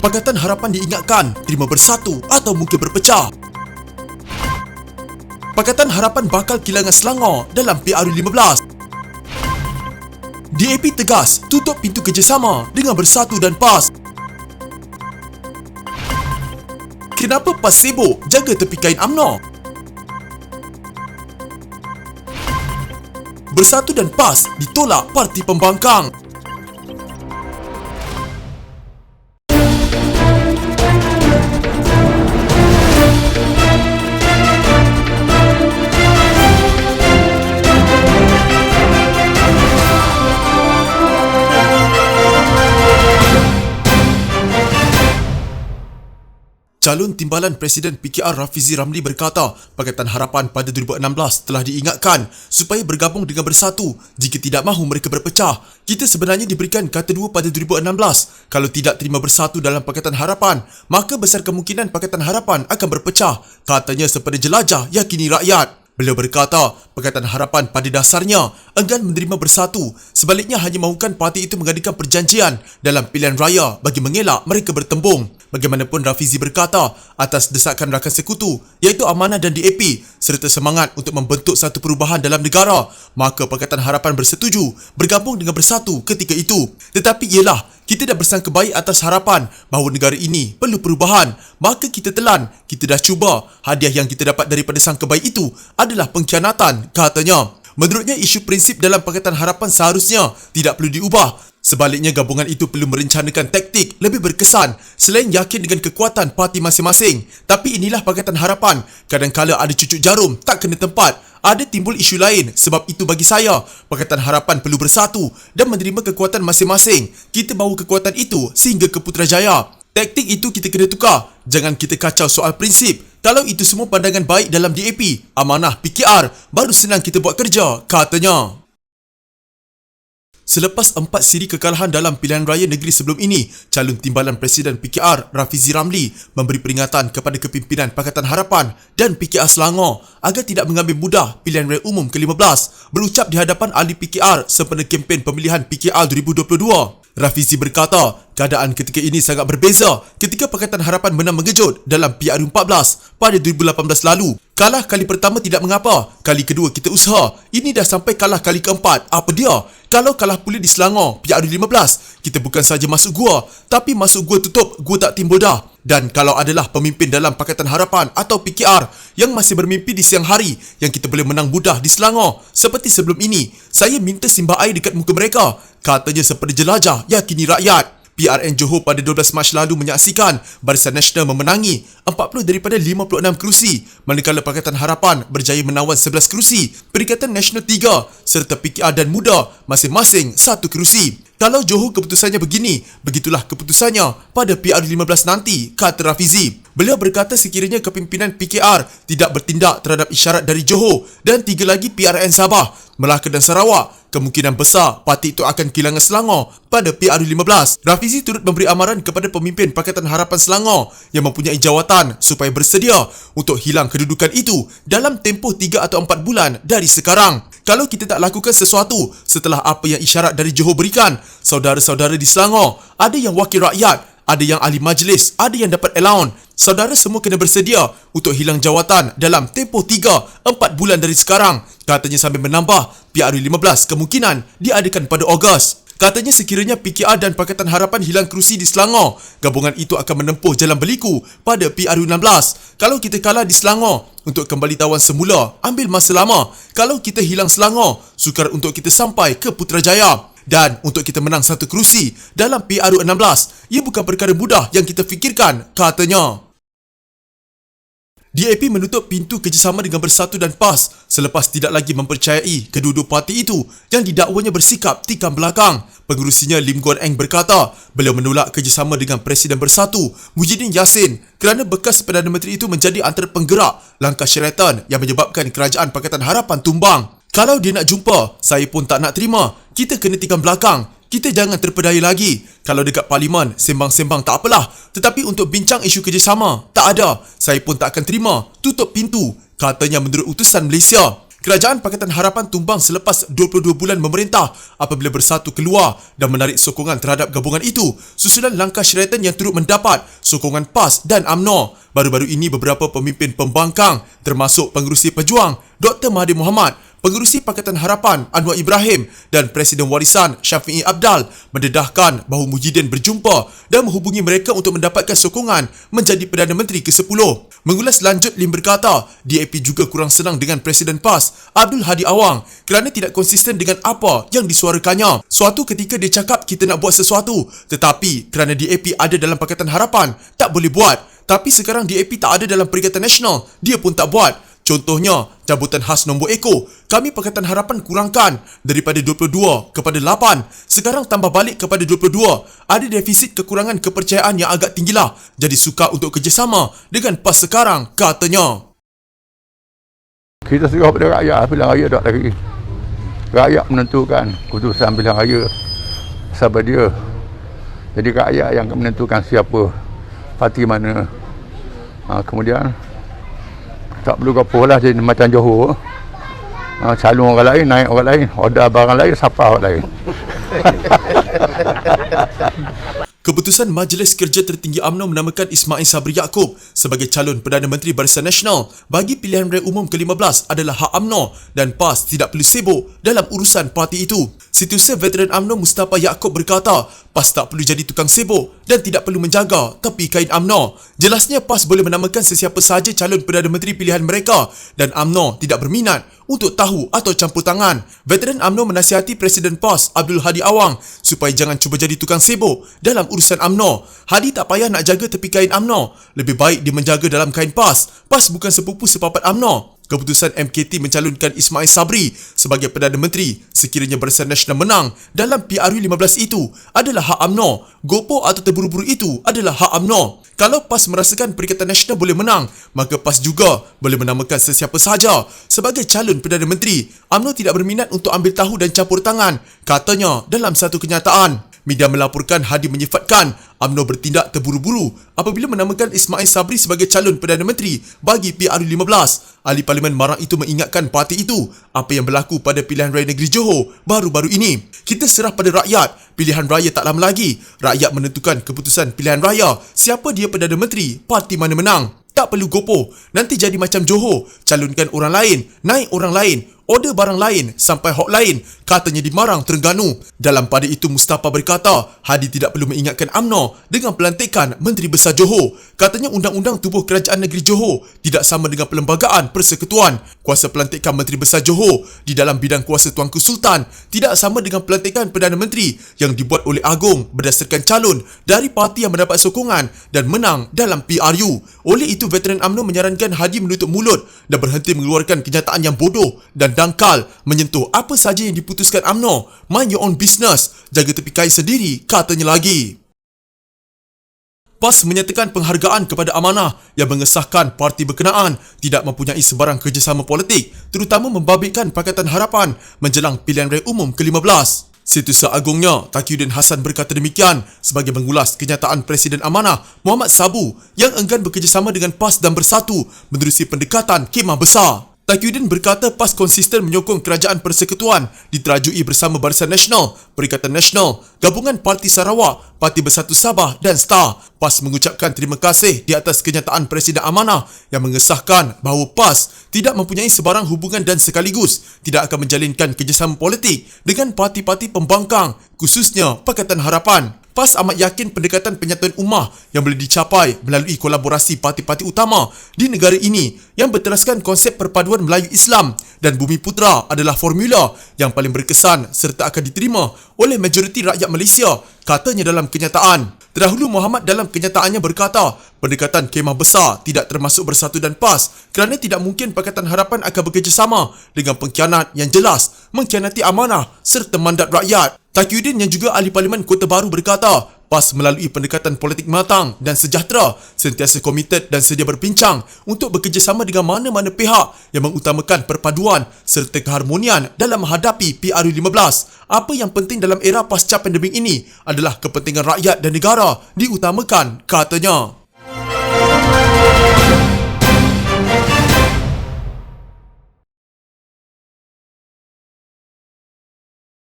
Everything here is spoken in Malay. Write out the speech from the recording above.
Pakatan Harapan diingatkan terima bersatu atau mungkin berpecah. Pakatan Harapan bakal kehilangan Selangor dalam PRU15. DAP tegas tutup pintu kerjasama dengan Bersatu dan PAS. Kenapa PAS sibuk jaga tepi kain UMNO? Bersatu dan PAS ditolak Parti Pembangkang. Calon Timbalan Presiden PKR Rafizi Ramli berkata Pakatan Harapan pada 2016 telah diingatkan supaya bergabung dengan Bersatu jika tidak mahu mereka berpecah. Kita sebenarnya diberikan kata dua pada 2016. Kalau tidak terima Bersatu dalam Pakatan Harapan, maka besar kemungkinan Pakatan Harapan akan berpecah. Katanya sepada jelajah yakini rakyat. Beliau berkata, Pakatan Harapan pada dasarnya enggan menerima Bersatu. Sebaliknya hanya mahukan parti itu mengadakan perjanjian dalam pilihan raya bagi mengelak mereka bertembung. Bagaimanapun Rafizi berkata, atas desakan rakan sekutu iaitu Amanah dan DAP serta semangat untuk membentuk satu perubahan dalam negara, maka Pakatan Harapan bersetuju bergabung dengan Bersatu ketika itu. Tetapi ialah kita dah bersangka baik atas harapan bahawa negara ini perlu perubahan. Maka kita telan, kita dah cuba. Hadiah yang kita dapat daripada sangka baik itu adalah pengkhianatan, katanya. Menurutnya, isu prinsip dalam Pakatan Harapan seharusnya tidak perlu diubah. Sebaliknya, gabungan itu perlu merencanakan taktik lebih berkesan selain yakin dengan kekuatan parti masing-masing. Tapi inilah Pakatan Harapan. Kadang-kala ada cucuk jarum tak kena tempat. Ada timbul isu lain. Sebab itu bagi saya, Pakatan Harapan perlu bersatu dan menerima kekuatan masing-masing. Kita bawa kekuatan itu sehingga ke Putrajaya. Taktik itu kita kena tukar. Jangan kita kacau soal prinsip. Kalau itu semua pandangan baik dalam DAP, Amanah, PKR, baru senang kita buat kerja, katanya. Selepas 4 siri kekalahan dalam pilihan raya negeri sebelum ini, calon Timbalan Presiden PKR Rafizi Ramli memberi peringatan kepada kepimpinan Pakatan Harapan dan PKR Selangor agar tidak mengambil mudah pilihan raya umum ke-15. Berucap di hadapan ahli PKR sempena kempen pemilihan PKR 2022. Rafizi berkata, keadaan ketika ini sangat berbeza ketika Pakatan Harapan menang mengejut dalam PRU14 pada 2018 lalu. Kalah kali pertama tidak mengapa, kali kedua kita usaha. Ini dah sampai kalah kali keempat. Apa dia? Kalau kalah pula di Selangor PRU15, kita bukan saja masuk gua, tapi masuk gua tutup, gua tak timbul dah. Dan kalau adalah pemimpin dalam Pakatan Harapan atau PKR yang masih bermimpi di siang hari yang kita boleh menang mudah di Selangor seperti sebelum ini, saya minta simbah air dekat muka mereka, katanya seperti jelajah yakini rakyat. PRN Johor pada 12 Mac lalu menyaksikan Barisan Nasional memenangi 40 daripada 56 kerusi, manakala Pakatan Harapan berjaya menawan 11 kerusi, Perikatan Nasional 3 serta PKR dan MUDA masing-masing 1 kerusi. Kalau Johor keputusannya begini, begitulah keputusannya pada PRU15 nanti, kata Rafizi. Beliau berkata sekiranya kepimpinan PKR tidak bertindak terhadap isyarat dari Johor dan 3 lagi PRN Sabah, Melaka dan Sarawak, kemungkinan besar parti itu akan kehilangan Selangor pada PRU15. Rafizi turut memberi amaran kepada pemimpin Pakatan Harapan Selangor yang mempunyai jawatan supaya bersedia untuk hilang kedudukan itu dalam tempoh 3 atau 4 bulan dari sekarang. Kalau kita tak lakukan sesuatu setelah apa yang isyarat dari Johor berikan, saudara-saudara di Selangor, ada yang wakil rakyat, ada yang ahli majlis, ada yang dapat allowance. Saudara semua kena bersedia untuk hilang jawatan dalam tempoh 3-4 bulan dari sekarang, katanya sambil menambah PRU15 kemungkinan diadakan pada Ogos. Katanya sekiranya PKR dan Pakatan Harapan hilang kerusi di Selangor, gabungan itu akan menempuh jalan berliku pada PRU16. Kalau kita kalah di Selangor, untuk kembali tawan semula ambil masa lama. Kalau kita hilang Selangor, sukar untuk kita sampai ke Putrajaya. Dan untuk kita menang 1 kerusi dalam PRU16, ia bukan perkara mudah yang kita fikirkan, katanya. DAP menutup pintu kerjasama dengan Bersatu dan PAS selepas tidak lagi mempercayai kedua-dua parti itu yang didakwanya bersikap tikam belakang. Pengurusinya Lim Guan Eng berkata beliau menolak kerjasama dengan Presiden Bersatu Muhyiddin Yassin kerana bekas Perdana Menteri itu menjadi antara penggerak langkah syaratan yang menyebabkan kerajaan Pakatan Harapan tumbang. Kalau dia nak jumpa, saya pun tak nak terima. Kita kena tikam belakang. Kita jangan terpedaya lagi. Kalau dekat parlimen, sembang-sembang tak apalah. Tetapi untuk bincang isu kerjasama, tak ada. Saya pun tak akan terima. Tutup pintu, katanya menurut utusan Malaysia. Kerajaan Pakatan Harapan tumbang selepas 22 bulan memerintah apabila Bersatu keluar dan menarik sokongan terhadap gabungan itu susulan langkah Sheraton yang turut mendapat sokongan PAS dan UMNO. Baru-baru ini beberapa pemimpin pembangkang termasuk Pengerusi Pejuang Dr. Mahathir Mohamad, Pengerusi Pakatan Harapan Anwar Ibrahim dan Presiden Warisan Syafiee Apdal mendedahkan bahawa Mujidin berjumpa dan menghubungi mereka untuk mendapatkan sokongan menjadi Perdana Menteri ke-10. Mengulas lanjut, Lim berkata DAP juga kurang senang dengan Presiden PAS Abdul Hadi Awang kerana tidak konsisten dengan apa yang disuarakannya. Suatu ketika dia cakap kita nak buat sesuatu, tetapi kerana DAP ada dalam Pakatan Harapan tak boleh buat. Tapi sekarang DAP tak ada dalam Perikatan Nasional, dia pun tak buat. Contohnya, jabatan khas nombor ekor. Kami Pakatan Harapan kurangkan daripada 22 kepada 8. Sekarang tambah balik kepada 22. Ada defisit kekurangan kepercayaan yang agak tinggilah. Jadi sukar untuk kerjasama dengan PAS sekarang, katanya. Kita serah pada rakyat, pilihan raya tak lagi. Rakyat menentukan keputusan pilihan raya sahabat dia. Jadi rakyat yang akan menentukan siapa, parti mana. Kemudian tak perlu gapoh lah jadi macam Johor. Calon orang lain, naik orang lain, order barang lain, siapa orang lain. Keputusan Majlis Kerja Tertinggi UMNO menamakan Ismail Sabri Yaakob sebagai calon Perdana Menteri Barisan Nasional bagi pilihan raya umum ke-15 adalah hak UMNO dan PAS tidak perlu sibuk dalam urusan parti itu. Setiausaha veteran UMNO Mustafa Yaakob berkata, PAS tak perlu jadi tukang sibuk dan tidak perlu menjaga tepi kain UMNO. Jelasnya PAS boleh menamakan sesiapa sahaja calon Perdana Menteri pilihan mereka dan UMNO tidak berminat untuk tahu atau campur tangan. Veteran UMNO menasihati Presiden PAS Abdul Hadi Awang supaya jangan cuba jadi tukang sibuk dalam urusan UMNO. Hadi tak payah nak jaga tepi kain UMNO. Lebih baik dia menjaga dalam kain PAS. PAS bukan sepupu sepapat UMNO. Keputusan MKT mencalonkan Ismail Sabri sebagai Perdana Menteri sekiranya Barisan Nasional menang dalam PRU 15 itu adalah hak UMNO. Gopoh atau terburu-buru itu adalah hak UMNO. Kalau PAS merasakan Perikatan Nasional boleh menang, maka PAS juga boleh menamakan sesiapa sahaja sebagai calon Perdana Menteri. UMNO tidak berminat untuk ambil tahu dan campur tangan, katanya dalam satu kenyataan. Media melaporkan Hadi menyifatkan UMNO bertindak terburu-buru apabila menamakan Ismail Sabri sebagai calon Perdana Menteri bagi PRU 15. Ahli Parlimen Marang itu mengingatkan parti itu apa yang berlaku pada pilihan raya negeri Johor baru-baru ini. Kita serah pada rakyat. Pilihan raya tak lama lagi. Rakyat menentukan keputusan pilihan raya siapa dia Perdana Menteri, parti mana menang. Tak perlu gopoh. Nanti jadi macam Johor. Calonkan orang lain, naik orang lain, order barang lain sampai hok lain, katanya di Marang, Terengganu. Dalam pada itu Mustafa berkata, Hadi tidak perlu mengingatkan UMNO dengan pelantikan Menteri Besar Johor. Katanya undang-undang tubuh kerajaan negeri Johor tidak sama dengan perlembagaan persekutuan. Kuasa pelantikan Menteri Besar Johor di dalam bidang kuasa Tuanku Sultan tidak sama dengan pelantikan Perdana Menteri yang dibuat oleh Agong berdasarkan calon dari parti yang mendapat sokongan dan menang dalam PRU. Oleh itu veteran UMNO menyarankan Hadi menutup mulut dan berhenti mengeluarkan kenyataan yang bodoh dan dangkal menyentuh apa saja yang diputuskan UMNO. Mind your own business. Jaga tepi kain sendiri, katanya lagi. PAS menyatakan penghargaan kepada Amanah yang mengesahkan parti berkenaan tidak mempunyai sebarang kerjasama politik, terutama membabitkan Pakatan Harapan menjelang pilihan raya umum ke-15. Setiausaha Agungnya, Taqiyuddin Hassan berkata demikian sebagai mengulas kenyataan Presiden Amanah Muhammad Sabu yang enggan bekerjasama dengan PAS dan Bersatu menerusi pendekatan kemah besar. Taqiyuddin berkata PAS konsisten menyokong kerajaan persekutuan diterajui bersama Barisan Nasional, Perikatan Nasional, Gabungan Parti Sarawak, Parti Bersatu Sabah dan STAR. PAS mengucapkan terima kasih di atas kenyataan Presiden Amanah yang mengesahkan bahawa PAS tidak mempunyai sebarang hubungan dan sekaligus tidak akan menjalinkan kerjasama politik dengan parti-parti pembangkang, khususnya Pakatan Harapan. PAS amat yakin pendekatan penyatuan ummah yang boleh dicapai melalui kolaborasi parti-parti utama di negara ini yang berteraskan konsep perpaduan Melayu Islam dan Bumi Putera adalah formula yang paling berkesan serta akan diterima oleh majoriti rakyat Malaysia, katanya dalam kenyataan. Terdahulu Muhammad dalam kenyataannya berkata, pendekatan kemah besar tidak termasuk Bersatu dan PAS kerana tidak mungkin Pakatan Harapan akan bekerjasama dengan pengkhianat yang jelas, mengkhianati amanah serta mandat rakyat. Taqiyuddin yang juga ahli Parlimen Kota Baru berkata, PAS melalui pendekatan politik matang dan sejahtera sentiasa komited dan sedia berbincang untuk bekerjasama dengan mana-mana pihak yang mengutamakan perpaduan serta keharmonian dalam menghadapi PRU 15. Apa yang penting dalam era pasca pandemik ini adalah kepentingan rakyat dan negara diutamakan, katanya.